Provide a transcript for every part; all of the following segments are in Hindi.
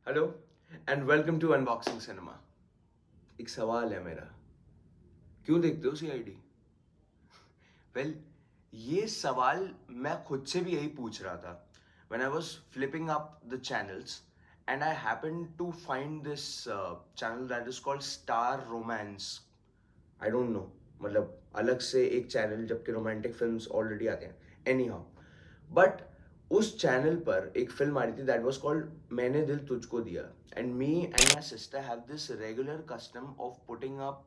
Hello and welcome to unboxing cinema. एक सवाल है मेरा, क्यों देखते हो सीआईडी? वेल, ये सवाल मैं खुद से भी यही पूछ रहा था when I was flipping up the channels and I happened to find this channel that is called star romance. I don't know, मतलब अलग से एक चैनल जबकि रोमांटिक फिल्म्स ऑलरेडी आते हैं। एनी हाउ, बट उस चैनल पर एक फिल्म आ रही थी दैट वाज कॉल्ड मैंने दिल तुझको दिया। And me and my sister have this regular custom of putting up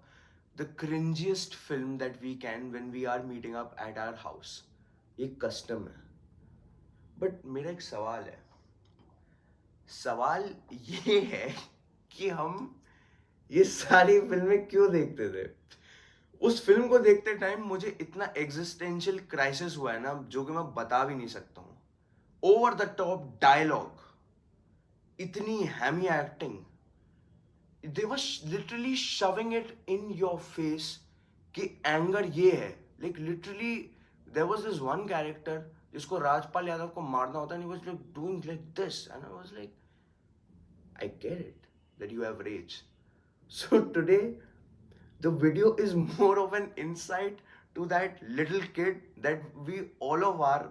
the cringiest film that we can when we are meeting up at our house. ये कस्टम है। बट मेरा एक सवाल है। सवाल ये है कि हम ये सारी फिल्में क्यों देखते थे? उस फिल्म को देखते टाइम मुझे इतना एग्जिस्टेंशियल क्राइसिस हुआ है ना, जो कि मैं बता भी नहीं सकता हूं। ओवर द टॉप डायलॉग, इतनी hammy acting, they were literally shoving it in your face कि एंगर ये है। Like literally there was this one character जिसको राजपाल यादव को मारना होता है, and he was like doing like this, and I was like, I get it that you have rage. So today, the video is more of an insight to that little kid that we all of are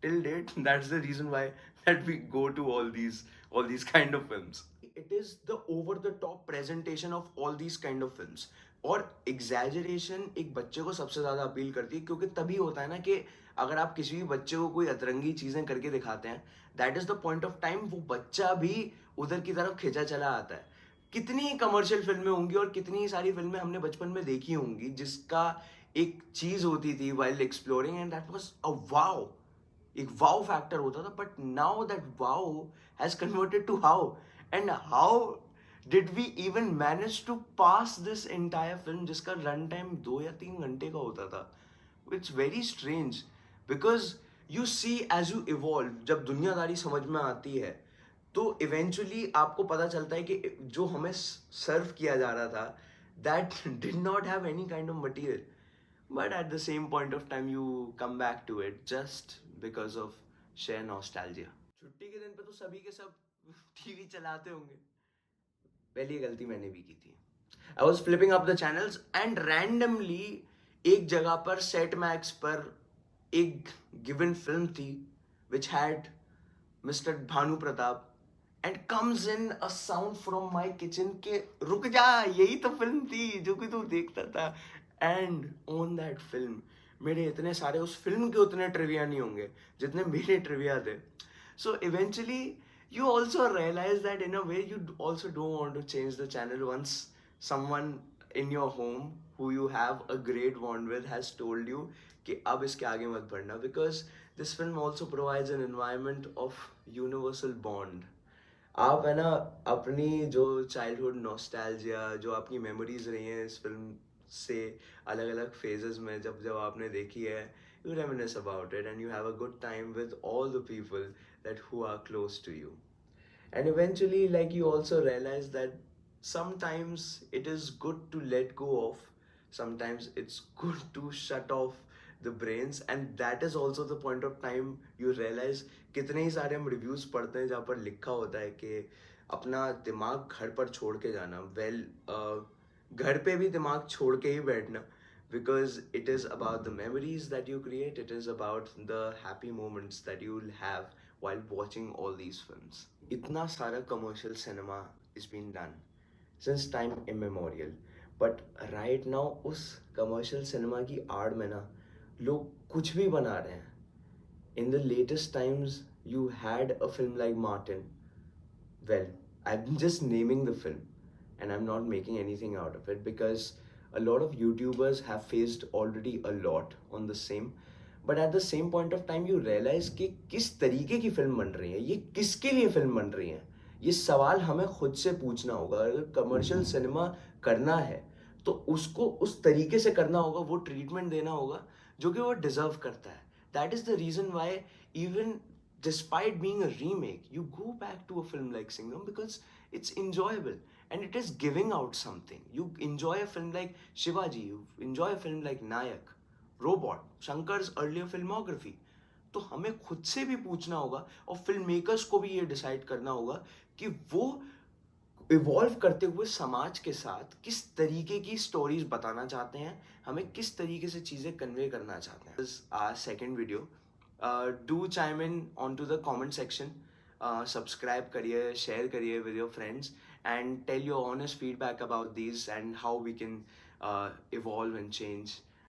till date. That's the reason why that we go to all these kind of films. It is the over the top presentation of all these kind of films. और एग्जैजरेशन एक बच्चे को सबसे ज्यादा अपील करती है, क्योंकि तभी होता है ना कि अगर आप किसी भी बच्चे को कोई अतरंगी चीजें करके दिखाते हैं, that is the point of time वो बच्चा भी उधर की तरफ खिंचा चला आता है। कितनी कमर्शियल फिल्में होंगी और कितनी सारी फिल्में हमने बचपन में देखी होंगी जिसका एक चीज होती थी while exploring, and that was a wow, एक वाओ फैक्टर होता था। But now that wow has converted to how, and how did we even manage to pass this entire film जिसका रन टाइम 2 या 3 घंटे का होता था? It's very strange, because you see as you evolve, जब दुनियादारी समझ में आती है तो इवेंचुअली आपको पता चलता है कि जो हमें सर्व किया जा रहा था that did not have any kind of material, but at the same point of time you come back to it just because of sheer nostalgia. छुट्टी के दिन पे तो सभी के सब टीवी चलाते होंगे। पहली गलती मैंने भी की थी। I was flipping up the channels and randomly एक जगह पर सेट मैक्स पर एक गिवन फिल्म थी which had mister Bhanu Pratap, and comes in a sound from my kitchen के रुक जा, यही तो फिल्म थी जो कि तू देखता था। एंड ऑन दैट फिल्म मेरे इतने सारे, उस फिल्म के उतने ट्रिविया नहीं होंगे जितने मेरे ट्रिविया थे। So eventually you also realize that in a way you also don't want to change the channel once someone in your home who you have a great bond with has told you कि अब इसके आगे मत बढ़ना, because this film also provides an environment of universal bond. आप है ना अपनी जो चाइल्डहुड नॉस्टैल्जिया, जो आपकी मेमोरीज रही हैं इस फिल्म से अलग अलग फेजेस में, जब जब आपने देखी है, you रेमिनिस about it and you have a good time with all the people that who are close to you. And eventually, like, you also realize that sometimes it is good to let go of, sometimes it's good to shut off the brains, and that is also the point of time you realize कितने ही सारे हम रिव्यूज पढ़ते हैं जहाँ पर लिखा होता है कि अपना दिमाग घर पर छोड़ के जाना। वेल, घर पे भी दिमाग छोड़ के ही बैठना, because it is about the memories that you create, it is about the happy moments that you'll have while watching all these films. इतना सारा commercial cinema is being done since time immemorial, but right now उस commercial cinema की आड़ में ना लोग कुछ भी बना रहे हैं। In the latest times you had a film like Martin. Well, I'm just naming the film and I'm not making anything out of it, because a lot of YouTubers have faced already a lot on the same. But at the same point of time you realize कि किस तरीके की फिल्म बन रही है, ये किसके लिए फिल्म बन रही है। ये सवाल हमें खुद से पूछना होगा। अगर कमर्शियल सिनेमा करना है तो उसको उस तरीके से करना होगा, वो ट्रीटमेंट देना होगा जो कि वो डिजर्व करता है। That is the reason why even despite being a remake, you go back to a film like Singham because it's enjoyable and it is giving out something. You enjoy a film like Shivaji, you enjoy a film like Nayak, Robot, Shankar's earlier filmography. तो हमें खुद से भी पूछना होगा और फिल्म मेकर्स को भी ये डिसाइड करना होगा कि वो इवॉल्व करते हुए समाज के साथ किस तरीके की स्टोरीज बताना चाहते हैं, हमें किस तरीके से चीज़ें कन्वे करना चाहते हैं. Our second video. Do chime in on to the comment section. Subscribe करिए, शेयर करिए with your friends and tell your honest feedback about these and how we can evolve and change